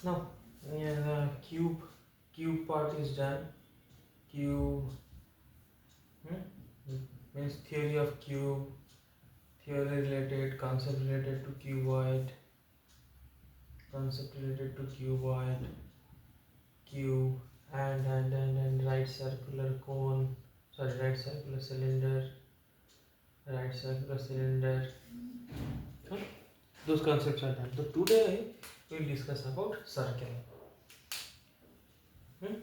Now, cube part is done. Cube means theory of cube, theory related, concept related to cuboid, cube, and right circular cone, right circular cylinder, Huh? Those concepts are done. So today we will discuss about circle. Hmm?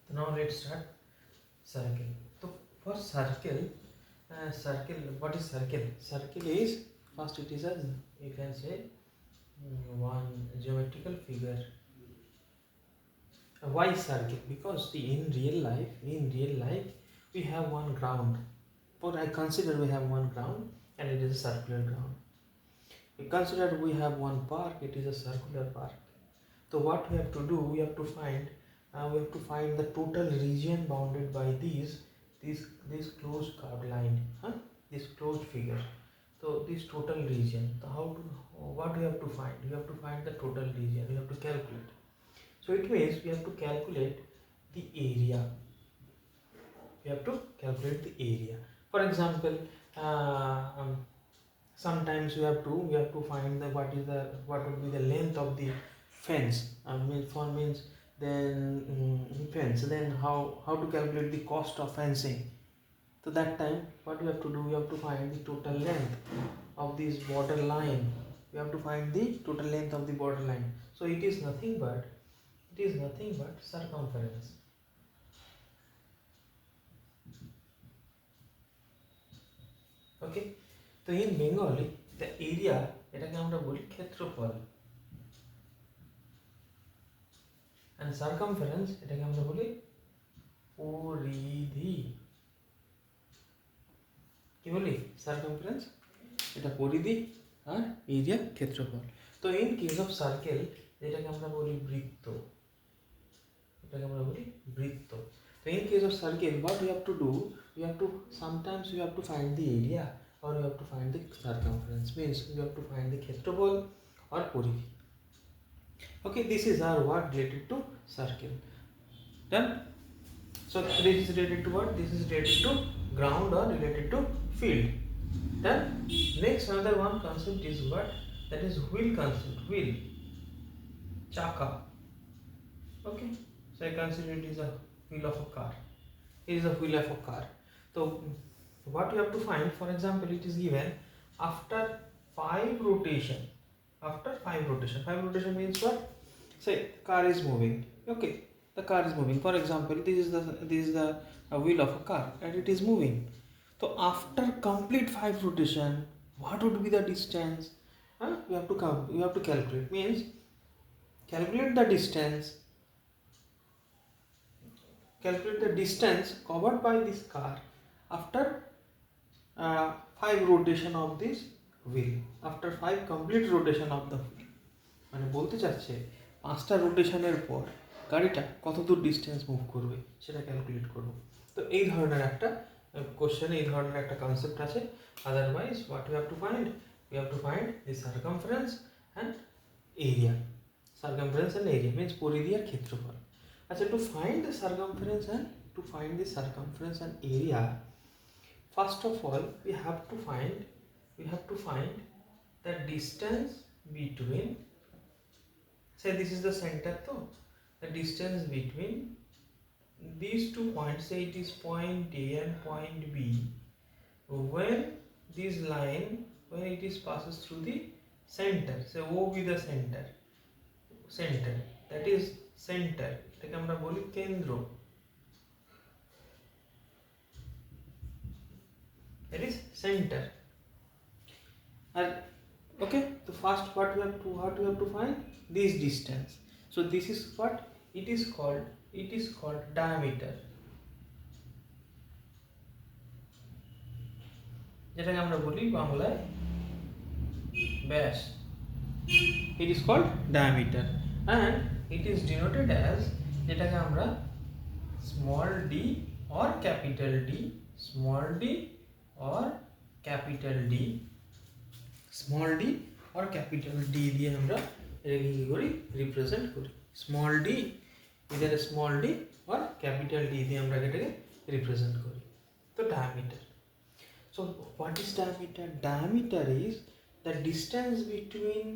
So now let's start circle. So for circle, what is circle? Circle is first it is a, you can say, one geometrical figure. Why circle? Because see, in real life, we have one ground. For I consider we have one ground, and it is a circular ground. We consider we have one park, it is a circular park. So what we have to do, we have to find the total region bounded by this closed curved line, this closed figure. So this total region. So what we have to find? We have to find the total region. We have to calculate. So it means we have to calculate the area. We have to calculate the area. For example, sometimes we have to find what would be the length of the fence. Means then fence. Then how to calculate the cost of fencing. So that time what we have to do, we have to find the total length of this border line. We have to find the total length of the border line. So it is nothing but circumference. Okay. তো in Bengali the area এটাকে আমরা বলি ক্ষেত্রফল, and circumference এটাকে আমরা বলি পরিধি। কি বলি? সার্কামফারেন্স এটা পরিধি আর এরিয়া ক্ষেত্রফল। তো ইন কেস অফ সার্কেল যেটাকে আমরা বলি বৃত্ত, তো in case of circle what we have to do, sometimes we have to find the area or we have to find the circumference, means we have to find the ক্ষেত্রফল or পরিধি। Okay, this is our what related to circle. Done. So this is related to what? This is related to ground or related to field. Done. Next another one concept is what? That is wheel concept. Wheel, chaka. Okay, so I consider it is a wheel of a car. It is a wheel of a car. So what you have to find, for example, it is given after 5 rotation. After 5 rotation means what? Say car is moving. Okay, the car is moving. For example, this is the wheel of a car and it is moving. So after complete 5 rotation, what would be the distance? You have to calculate. Means calculate the distance covered by this car after 5 rotation of this wheel, after 5 complete rotation of the wheel. মানে বলতে চাচ্ছে 5টা রোটেশনের পর গাড়িটা কত দূর distance move করবে সেটা ক্যালকুলেট করব। তো এই ধরনের একটা কোশ্চেন, এই ধরনের একটা কনসেপ্ট আছে। Otherwise what you have to find? You have to find the circumference and area. Circumference and area means পরিধি আর ক্ষেত্রফল। আচ্ছা, to find the circumference and area, first of all we have to find the distance between, say this is the center, so the distance between these 2 points, say it is point A and point B, when this line, when it is passes through the center, say O be the center, that is center, এটাকে আমরা বলি কেন্দ্র, that is center. And okay, so first what we have to find? This distance. So this is what it is called diameter, যেটাকে আমরা বলি বাংলায় ব্যাস। It is called diameter and it is denoted as, যেটাকে আমরা small d or capital D, small d or capital D, small d or capital D দিয়ে আমরা এটাকে কী করি রিপ্রেজেন্ট করি small d either small d আর ক্যাপিটাল ডি দিয়ে আমরা এটাকে রিপ্রেজেন্ট করি তো diameter so what is diameter diameter is the distance between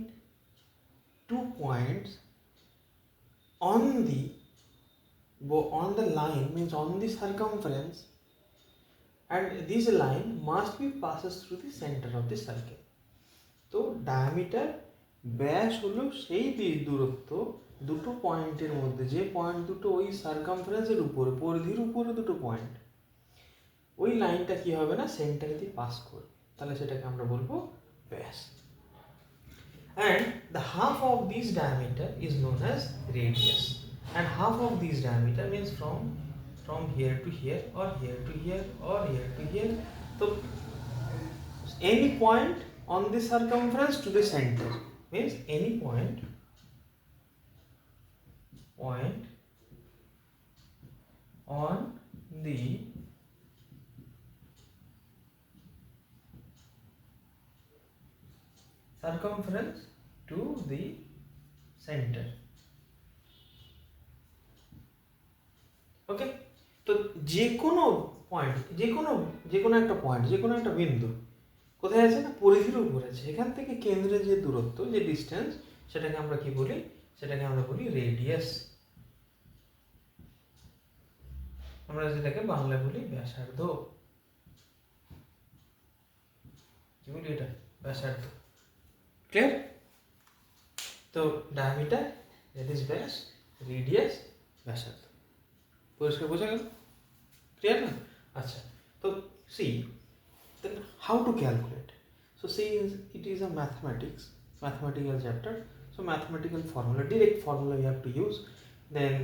2 points on the line means on the circumference and this line must be passes through the center of the circle তো diameter ব্যাস হলো সেই দূরত্ব দুটো পয়েন্টের মধ্যে যে point দুটো ওই সার্কামফারেন্সের উপরে পরিধির উপরে দুটো পয়েন্ট ওই লাইনটা কি হবে না সেন্টার দিয়ে পাস করবে তাহলে সেটাকে আমরা বলবো ব্যাস and the half of this diameter is known as radius and half of this diameter means from here to here or here to here or here to here so any point on the circumference to the center means any point on the circumference to the center ওকে তো যে কোনো point যে কোনো একটা point যে কোনো একটা বিন্দু কোথায় আছে না পরিধির উপরে আছে এখান থেকে কেন্দ্রে যে দূরত্ব যে ডিস্টেন্স সেটাকে আমরা কি বলি সেটাকে আমরা বলি রেডিয়াস আমরা যেটাকে বাংলায় বলি ব্যাসার্ধ কি বলি এটা ব্যাসার্ধ ক্লিয়ার তো ডায়ামিটার দ্যাট ইজ ব্যাস রেডিয়াস ব্যাসার্ধ পরিষ্কার বোঝা গেল ক্লিয়ার না আচ্ছা তো C then how to calculate so see it is a mathematical chapter so mathematical formula direct formula you have to use then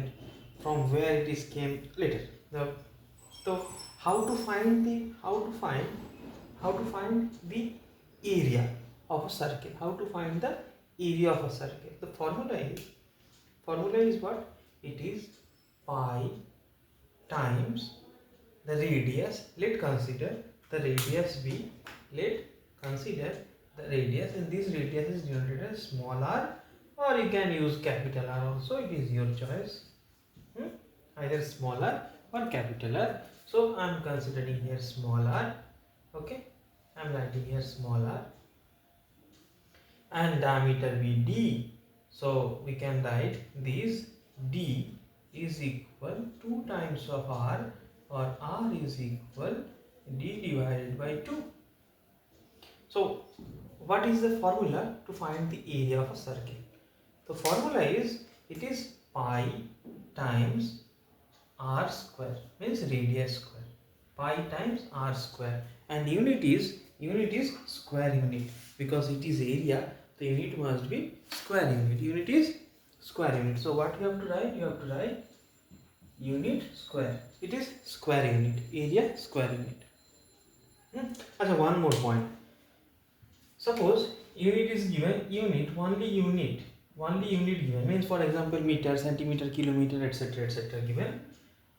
from where it is came later so how to find the area of a circle how to find the area of a circle the formula is what it is pi times the radius let's consider the radius b let's consider the radius and this radius is denoted as small r or you can use capital R also it is your choice either small r or capital R so I am considering here small r okay I am writing here small r and diameter be d so we can write this d is equal 2 times of r or r is equal d divided by 2 so what is the formula to find the area of a circle the formula is it is pi times r square means radius square pi times r square and unit is square unit because it is area the unit must be square unit is square unit so what you have to write unit square it is square unit area square unit अच्छा one more point suppose unit is given only unit given means for example meter centimeter kilometer etc given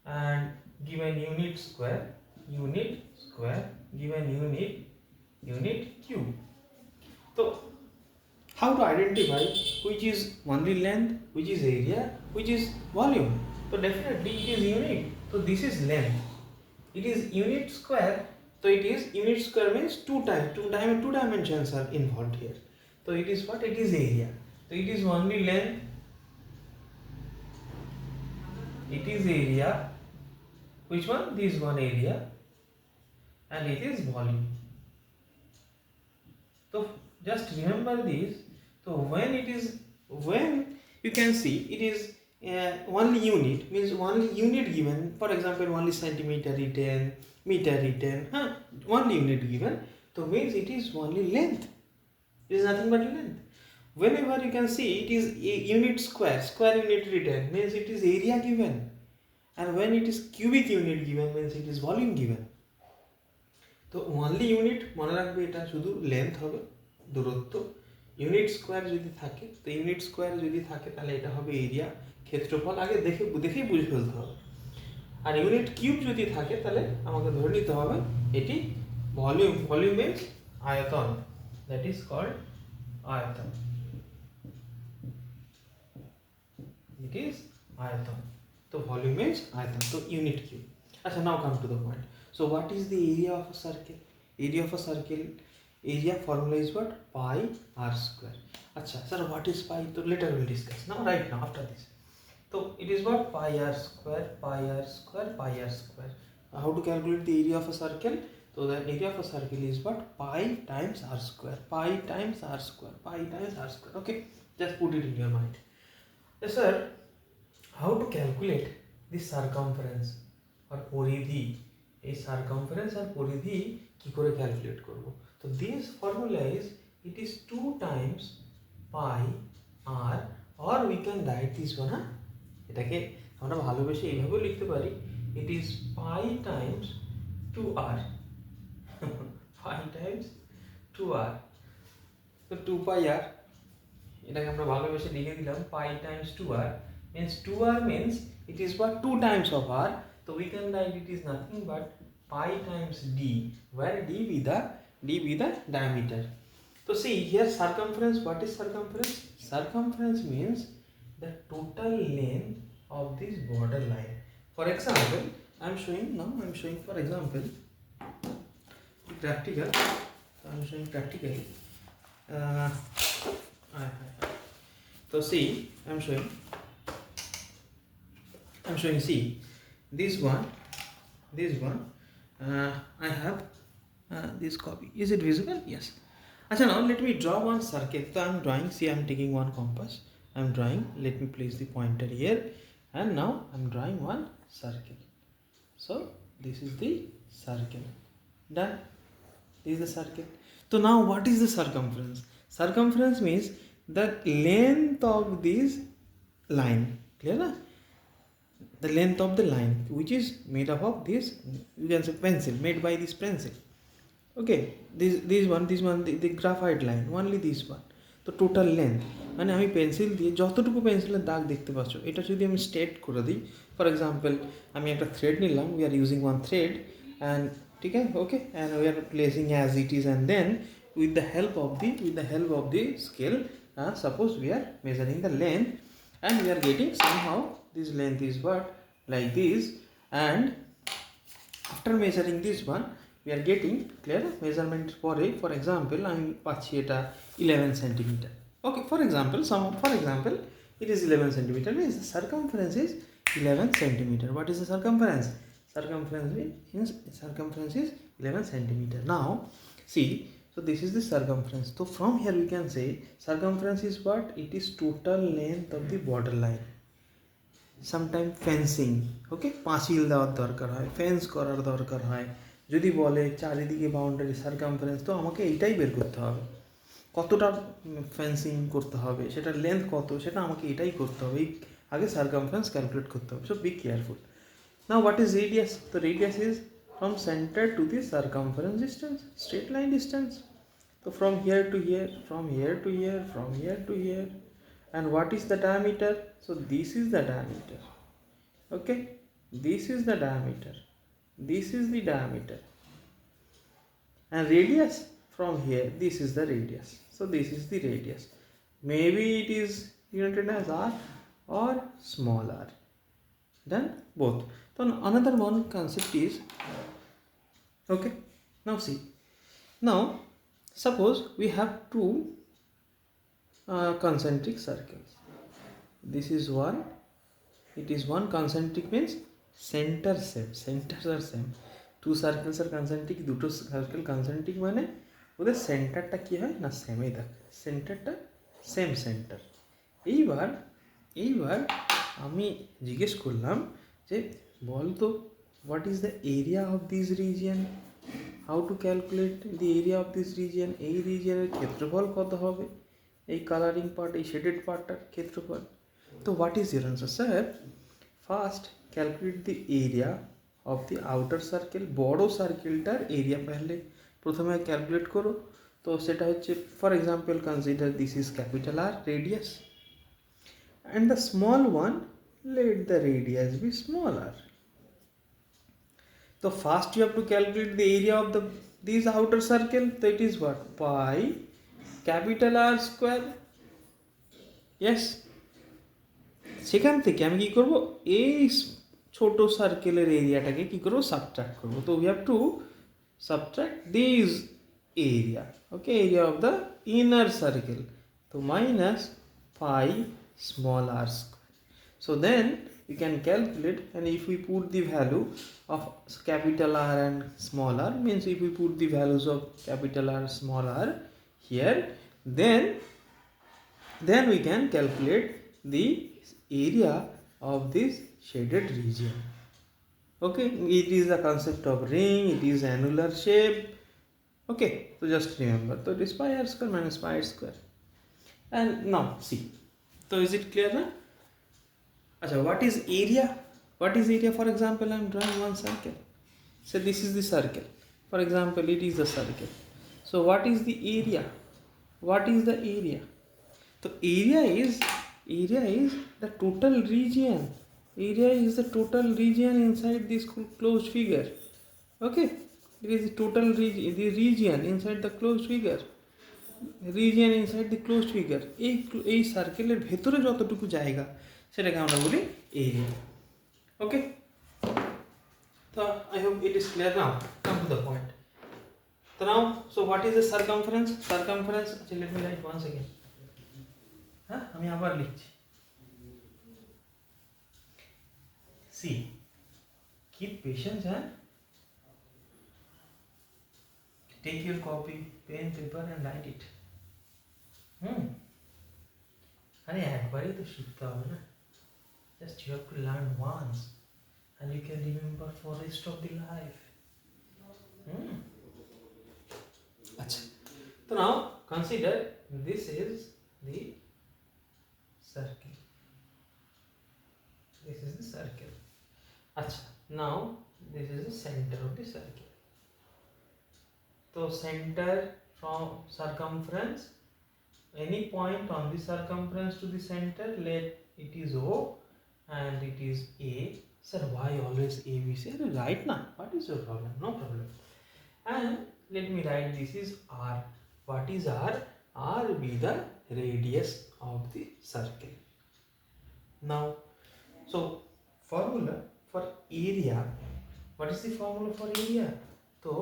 and given unit square given unit cube so how to identify which is only length which is area which is volume so definitely it is unit so this is length it is unit square so it is unit square means two dimensions are involved here so it is what it is area so it is only length it is area which one this one area and it is volume so just remember this so when you can see it is only unit means only unit given for example only centimeter written meter written only unit given so means it is only length it is nothing but length whenever you can see it is a unit square unit written means it is area given and when it is cubic unit given means it is volume given তো only unit মনে রাখবে এটা শুধু length হবে দূরত্ব unit square যদি থাকে তো ইউনিট স্কোয়ার যদি থাকে তাহলে এটা হবে এরিয়া ক্ষেত্রফল আগে দেখেই বুঝে ফেলতে হবে আর ইউনিট কিউব যদি থাকে তাহলে আমাকে ধরে নিতে হবে এটি ভলিউম মিন্স আয়তন দ্যাট ইজ কল্ড আয়তন it is আয়তন. তো volume is আয়তন, তো unit cube. আচ্ছা, now come to the point. So what is the area of a circle? Area of a circle, area formula is what? Pi r square. Acha sir, what is pi? So later we'll discuss. Now right now after this. So it is what? Pi r square, pi r square, pi r square. How to calculate the area of a circle? So the area of a circle is what? Pi times r square. Pi times r square. Pi times r square. Okay, just put it in your mind. Yes sir, how to calculate the circumference or পরিধি? এই circumference আর পরিধি কি করে calculate করব? তো this formula is, it is 2 times pi r, or we can write this one, হ্যাঁ, এটাকে আমরা ভালোবেসে এইভাবেও লিখতে পারি, it is pi times 2r. Pi times 2r, তো 2 পাই আর, এটাকে আমরা ভালোবেসে লিখে দিলাম পাই times 2r, means 2r means it is what? 2 times of r. So we can write it is nothing but pi times d, where d be the diameter. So see here circumference, what is circumference? Circumference means the total length of this border line. For example, I am showing for example practical. I am showing practically. So see, I am showing see this one, I have this copy. Is it visible? Yes. Achha, now let me draw one circle. So I am drawing, see I am taking one compass, I am drawing, let me place the pointer here, and now I am drawing one circle. So this is the circle, done. This is the circle. So now what is the circumference? Circumference means the length of this line, clear na? The length of the line which is made up of this, you can say pencil, made by this pencil. Okay, this one the graphite line, only this one. তো total length মানে আমি pencil দিয়ে যতটুকু পেন্সিলের দাগ দেখতে পাচ্ছ, এটা যদি আমি স্ট্রেট করে দিই, ফর এক্সাম্পল আমি একটা থ্রেড নিলাম, we are using one thread and ঠিক আছে, okay, and we are placing as it is, and then with the help of the scale, suppose we are measuring the length and we are getting somehow this length is what, like this, and after measuring this one we are getting clear measurement for example I am পাচ্ছি এটা 11 cm. Okay, for example it is 11 cm, means the circumference is 11 cm. What is the circumference? Circumference is 11 cm. Now see, so this is the circumference. So from here we can say circumference is what? It is total length of the border line. Sometime fencing, okay, পাঁচিল দেওয়ার দরকার হয়, fence করার দরকার হয়, যদি বলে চারিদিকে বাউন্ডারি সার্কামফারেন্স, তো আমাকে এইটাই বের করতে হবে, কতটা ফেন্সিং করতে হবে, সেটার লেন্থ কত, সেটা আমাকে এটাই করতে হবে, আগে সার্কামফারেন্স ক্যালকুলেট করতে হবে. So be careful. Now what is radius? তো radius is from center to the circumference distance, straight line distance. So from here to here, from here to here, from here to here. And what is the diameter? So this is the diameter. Okay, this is the diameter, this is the diameter, and radius from here, this is the radius. So this is the radius. Maybe it is denoted as r or small r. Done both. So another one concept is, okay, now see, now suppose we have two concentric circles. This is one, it is one concentric means centers are same. Two circles are concentric, দুটো circle concentric মানে ওদের সেন্টারটা কি হয় না, সেমই থাকে, সেন্টারটা সেম সেন্টার. এইবার আমি জিজ্ঞেস করলাম যে বলতো what is the area of this region, how to calculate the area of this region, এই রিজিয়নের ক্ষেত্রফল কত হবে, এই কালারিং পার্ট, এই শেডেড পার্টটার ক্ষেত্রফল. তো what is your answer? Sir first calculate the area of the outer circle. বড় সার্কেলটার এরিয়া প্রথমে ক্যালকুলেট করো. তো সেটা হচ্ছে for example consider this is capital R radius, and the small one let the radius be smaller. So first you have to calculate the area of this outer circle. So it is what? Pi capital R square. Yes. সেখান থেকে আমি কি করব, এই ছোট সার্কেলের এরিয়াটাকে কি করব, সাবট্রাক্ট করব। তো we have to subtract this area, okay, area of the inner circle. So minus 5 small r square. So then you can calculate, and if we put the value of capital R and small r, means if we put the values of capital R small r here, then we can calculate the area of this shaded region. Okay, it is the concept of ring, it is annular shape. Okay, so just remember, so it is pi r square minus pi r square. And now see, so is it clear now? Acha, what is area? What is area? For example, I am drawing one circle. So this is the circle. For example, it is a circle. So what is the area? What is the area? So area is the total region. Area is the total region inside this closed figure. Okay, it is the total region, the region inside the closed figure. Region inside the closed figure, এই সার্কেলের ভেতরে যতটুকু জায়গা সেটাকে আমরা বলি area. Okay, তো I hope it is clear now. Come to the point. তো now, so what is the circumference? Circumference, আচ্ছা let me write one second. হ্যাঁ, আমি আবার লিখছি। সি, কিপ পেশেন্স হ্যাঁ, take your copy, pen, paper and write it. আরে একবারই তো শিখতে হবে না, just you have to learn once and you can remember for rest of the life. আচ্ছা, তো now consider this is the circle. This is the circle. আচ্ছা, now this is the center of the circle. So center from circumference, any point on the circumference to the center, let it is O and it is A. Sir, why always A? We say right now. What is your problem? No problem. And let me write, this is R. What is R? R be the radius of the circle. Now, so formula for area. What is the formula for area? So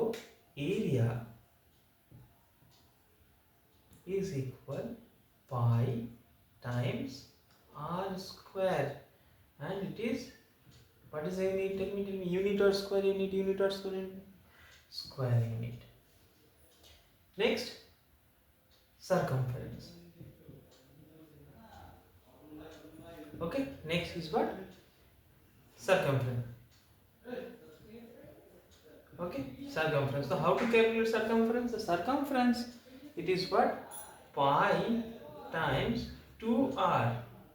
area is equal pi times r square, and it is, what is a unit? Tell me, unit or square unit? Unit or square unit? Square unit. Next, circumference. Okay, next is what? Circumference. Okay, circumference. So how to calculate circumference? The circumference, it is what? Pi times 2r,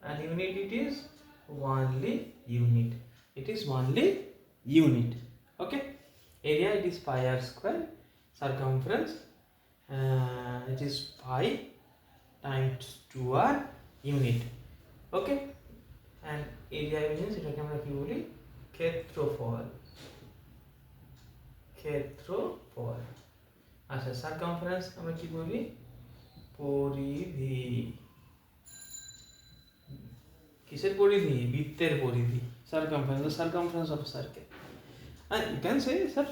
and unit it is only unit. It is only unit. Okay, area it is pi r square, circumference it is pi times 2r unit. Okay, and area means এটাকে আমরা কি বলি? ক্ষেত্রফল। ক্ষেত্রফল। আচ্ছা, circumference আমরা কি বলি? পরিধি। কিসের পরিধি? বৃত্তের পরিধি। Circumference, the circumference of a circle. And you can say, sir,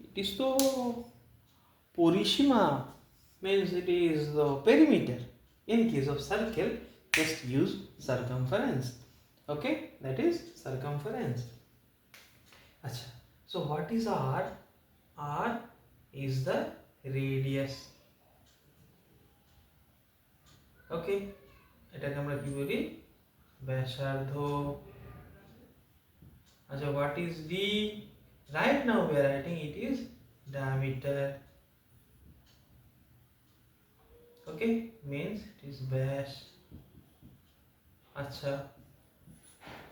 it is the পরিসীমা, means it is the perimeter. In case of circle, just use circumference. Okay, that is circumference. Acha, so what is R? R is the radius. Okay, এটাকে আমরা কি বলি? ব্যাসার্ধ। আচ্ছা, what is D? Right now we are writing it is diameter. Okay, means it is ব্যাস। আচ্ছা,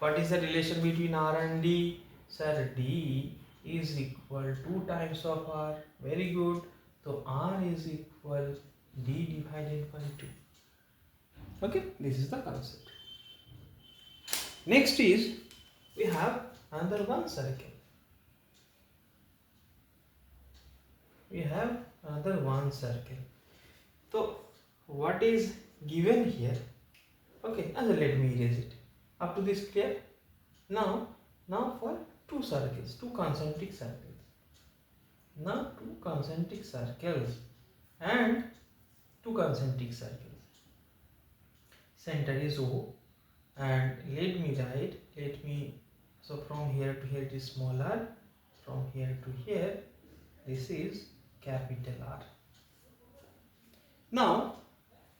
what is the relation between R and D? Sir, D is equal 2 times of R. Very good. So R is equal D divided by 2. Okay, this is the concept. Next is, we have another one circle. We have another one circle. So what is given here? Okay, let me erase it. Up to this clear? Now for two circles, two concentric circles. Now two concentric circles and two concentric circles. Center is O, and so from here to here it is small r, from here to here this is capital R. Now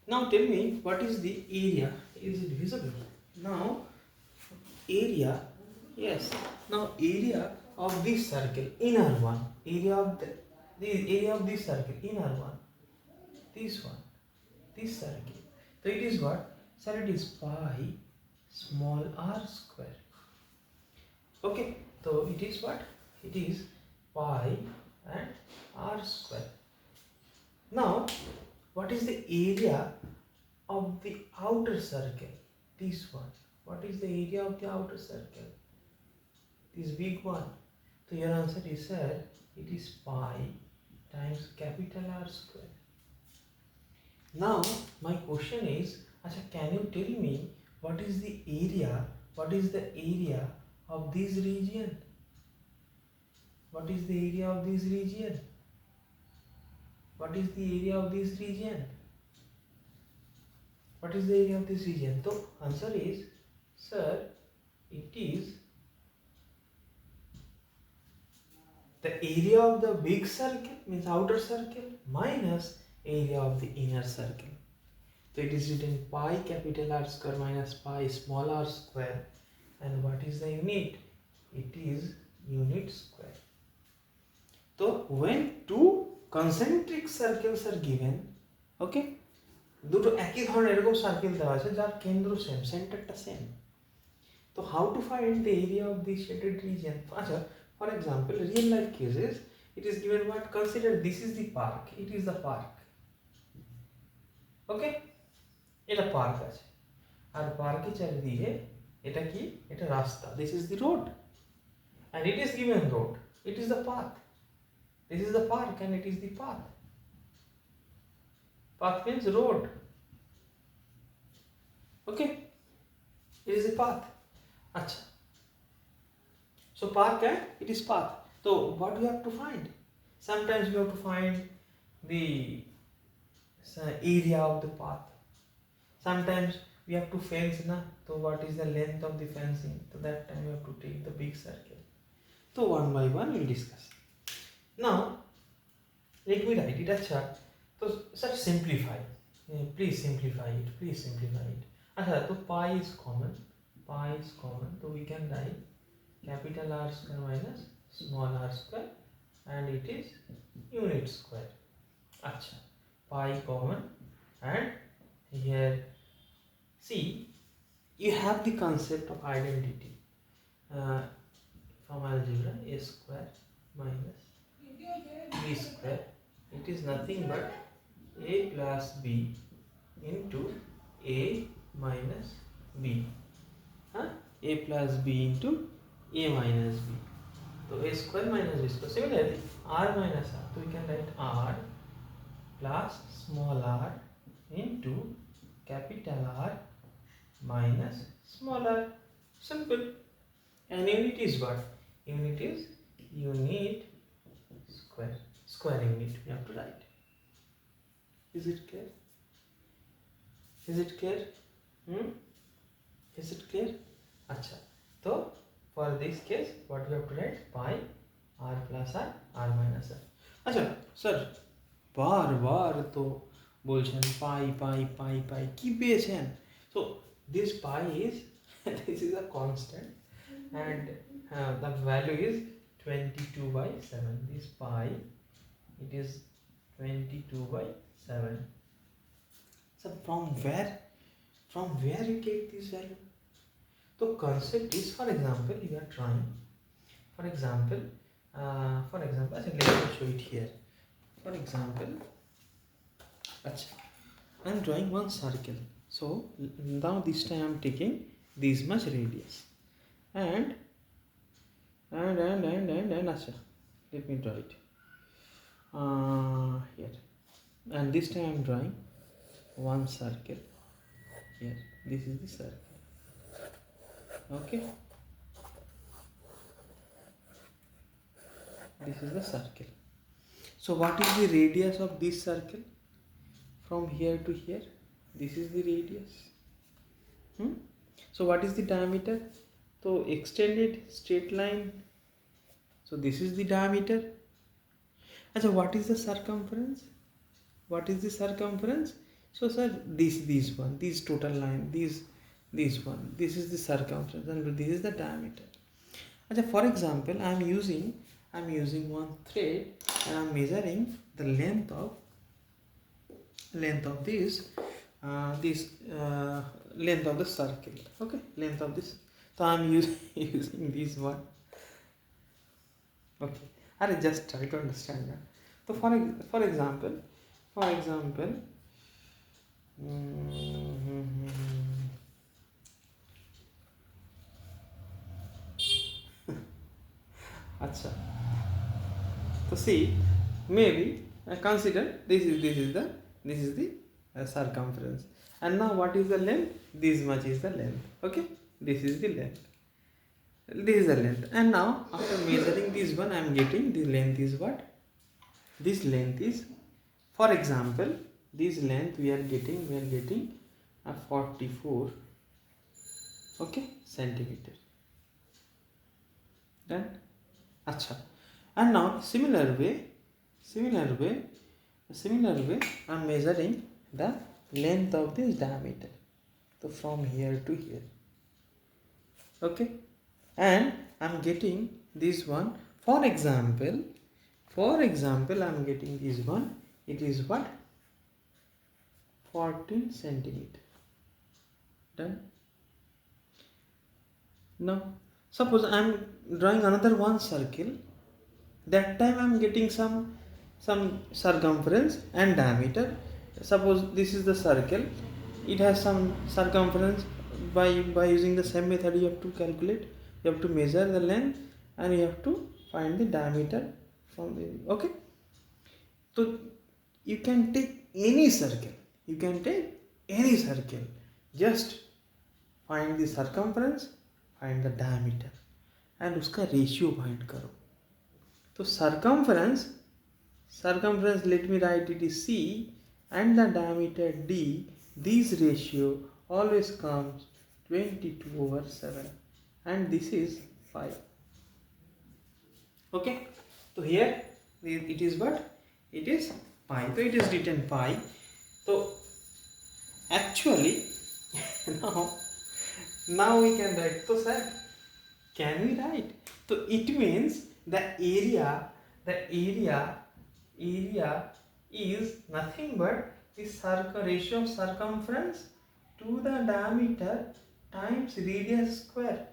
tell me, what is the area? Is it visible? Now area, yes. Now area of this circle, inner one, area of the area of this circle, inner one, this circle. So it is what? Sir, it is pi small r square. Okay, so it is what? It is pi and r square. Now, what is the area of the outer circle? This one. What is the area of the outer circle? This big one. So your answer is, sir, it is pi times capital R square. Now my question is, can you tell me what is the area? What is the area of this region? What is the area of this region? What is the area of this region? What is the area of this region? So answer is, sir, it is the area of the big circle, means outer circle, minus area of the inner circle. So it is written pi capital R square minus pi small r square. And what is the unit? It is unit square. So when two concentric circles are given, okay, দুটো একই ধরনের এরকম circle দেওয়া আছে যার কেন্দ্র same, সেন্টারটা same, তো how to find the area of the shaded region? আচ্ছা, for example real life cases it is given what? Consider this is the park, it is the park, okay, এটা park আছে আর পার্কের চারিদিকে এটা কি? এটা রাস্তা, this is the road and it is given road, it is the path, this is the park and it is the path. Path means road, okay, it is the path. Acha, so park and it is path. So what we have to find? Sometimes we have to find the area of the path. Sometimes we have to fence, na? So what is the length of the fencing? So that time we have to take the big circle. So one by one we will discuss. Now let me write it. Acha, so sir, simplify. Please simplify it. Please simplify it. Acha, so pi is common. Pi is common. So we can write capital R square minus small r square and it is unit square. Acha, pi common and here see you have the concept of identity from algebra. A square minus b square, it is nothing but a plus b into a minus b. A plus b into a minus b. So a square minus b square. Similarly, r minus r. So we can write r plus small r into capital R minus small r. Simple. And unit is what? Unit is unit square. Square unit we have to write. Is it clear? Is it clear? Is it clear? Acha. So for this case, what we have to write? Pi r plus r, r minus r. Acha, sir, বার তো বলছেন পাই পাই পাই পাই কি পেয়েছেন? So this pi is this is a constant and the value is 22/7. This pi, it is 22/7. So from where you take this value? So concept is, for example, you are trying, for example, let me show it here. For example, I am drawing one circle. So now this time I am taking this much radius and let me draw it here, and this time I am drawing one circle here. This is the circle. Okay, this is the circle. So what is the radius of this circle from here to here? This is the radius. So what is the diameter? So extended straight line. So this is the diameter. Achha, what is the circumference? What is the circumference? So sir, this one, this total line, this one, this is the circumference, and this is the diameter. Achha, for example, I am using one thread and I am measuring the length of this length of the circle. Okay, length of this. So I am using this one. Okay, I just try to understand that. So for example, acha. So see, maybe consider this is the circumference, and now what is the length? This much is the length. Okay, this is the length. This is the length, and now after measuring this one, I am getting the length is what? This length is, for example, this length we are getting a 44, okay, centimeter. Done. Acha. And now similar way I am measuring the length of this diameter. So from here to here. Okay, and I am getting this one. For example, I am getting this one. It is what? 14 centimeter. Done. Now suppose I am drawing another one circle. That time I am getting some circumference and diameter. Suppose this is the circle. It has some circumference. By using the same method, you have to calculate. You have to measure the length and you have to find the diameter from the. Okay. So you can take any circle. Just find the circumference, find the diameter, and उसका ratio find करो. So circumference, let me write it is C, and the diameter D. This ratio always comes 22/7, and this is pi. Okay, so here it is what? It is pi. So it is written pi. So actually now we can write. So sir, can we write? So it means the area is nothing but the ratio of circumference to the diameter times radius square.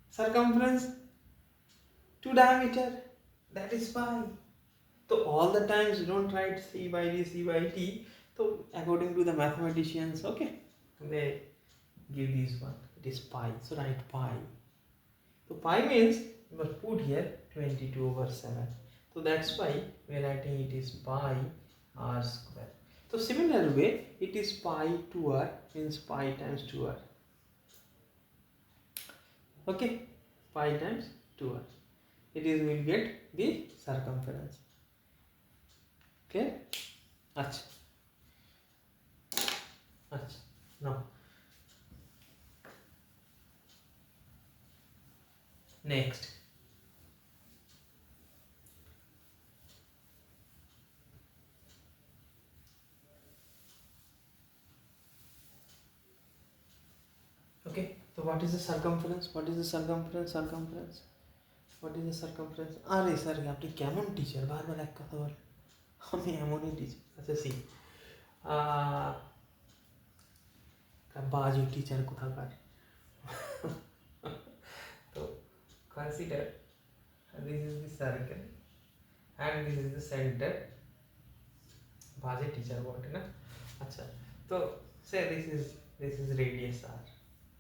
Circumference to diameter, that is pi. So all the times you don't write C by D, C by T. So according to the mathematicians, okay, they give this one. It is pi. So write pi. So pi means you must put here 22/7. So that's why we are writing it is pi r square. So similar way, it is pi 2r, means pi times 2r. Okay, pi times 2r. It is, will get the circumference. Okay. Achha. Now next, okay, so what is the circumference? What is the circumference? What is the circumference? अरे sir आपने केमन teacher बार बार एक कथा बोल हमें एमोनी teacher अच्छा सी बाजू teacher को था कर तो consider this is the circle and this is the center. बाजे टीचर बोलते ना. अच्छा, तो say this is radius r.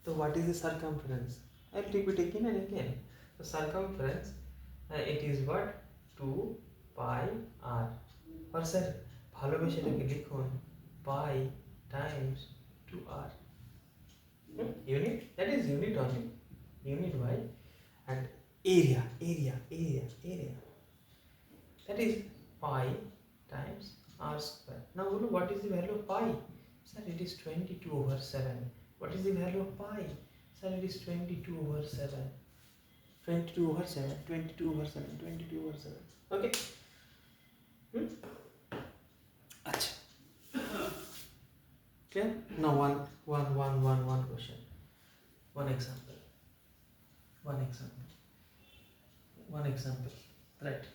So what is the circumference? I'll repeat again and again. So circumference, it is what? 2 pi r. और sir भालोबेसे এটাকে লিখুন pi times into r. Unit, that is unit only, unit y, and area, that is pi times r square. Now what is the value of pi? Sir, it is 22/7. What is the value of pi? Sir, it is 22/7. 22/7, 22/7, 22/7. Okay. Achha. Clear? Now one question. One example. Right.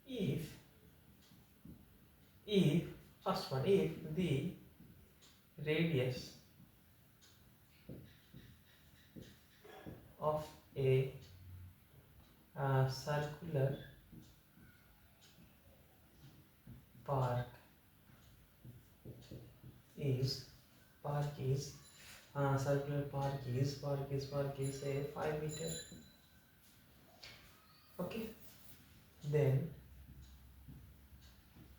If first one, if the radius of a circular park is circular park is say 5 meter. Okay, then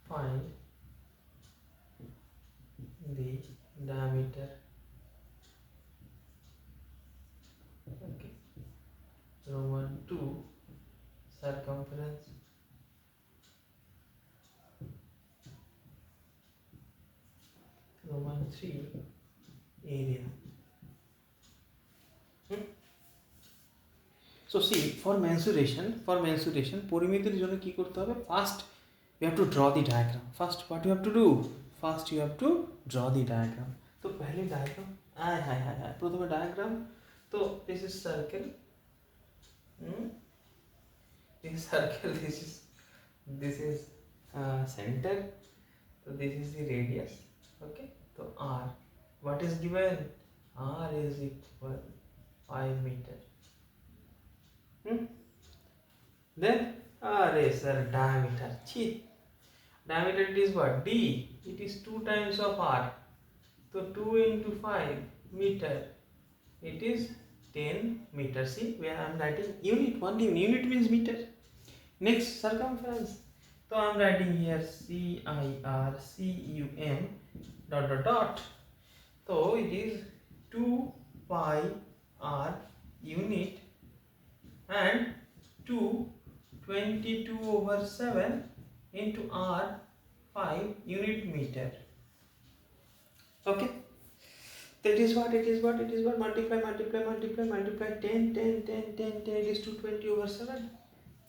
find the diameter. Okay, Roman 2 circumference, Roman 3 area. So see, for mensuration পরিমিতির জন্য কি করতে হবে? First you have to draw the diagram. First what you have to do? First you have to draw the diagram. तो पहले diagram প্রথমে diagram. तो this is circle. This is circle. This is center. So this is the radius. Okay. So r, what is given? R is equal 5 meter. Then sir, diameter. Diameter, it is what? D. It is 2 times of r. So 2 into 5 meter. It is 10 meter. See, where I am writing unit. Only unit means meter. Next, circumference. So I am writing here CIRCUM ... So it is 2 pi r unit and 22/7 into r 5 unit meter. Okay, that is what multiply 10 it is 220/7.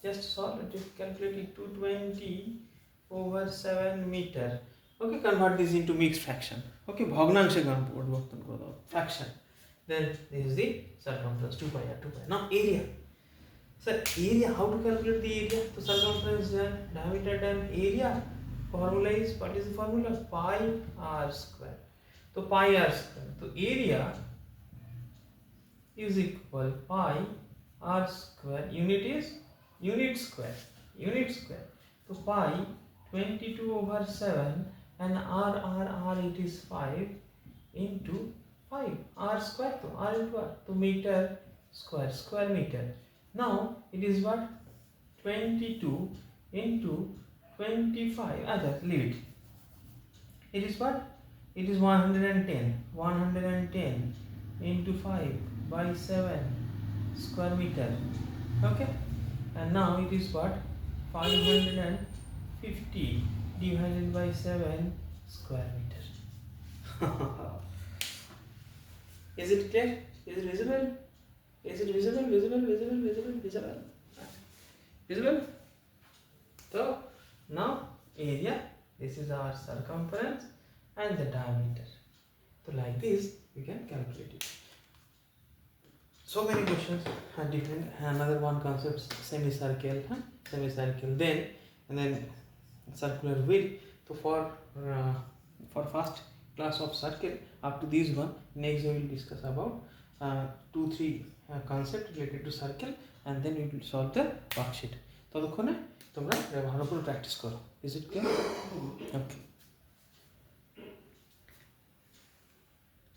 Just solve it, calculate it. 220/7 meter. Okay, convert this into mixed fraction. Okay, ভগ্নাংশে পরিবর্তন করে দাও, fraction. Then this is the circumference, 2 pi r. Now area. Sir, area, how to calculate the area? So circumference done, diameter done, area. Formula is, what is the formula? Pi r square. So pi r square. So area is equal pi r square. Unit is unit square. So pi 22/7 and r it is 5 into 5 r square. So r into r. So meter square meter. Now it is what? 22 into 25. Just leave it. It is what? It is 110 into 5 by 7 square meter. Okay, and now it is what? 550 divided by 7 square meter. Is it clear? Is it visible? Visible? So now area, this is our circumference and the diameter. So like this we can calculate it. So many questions are different. Another one concept, semicircle, then and then circular wheel. So for first class of circle up to this one, next we will discuss about 2-3 concept related to circle, and then we will solve the worksheet. ততক্ষণে তোমরা ভালো করে practice করো। Is it clear? Okay.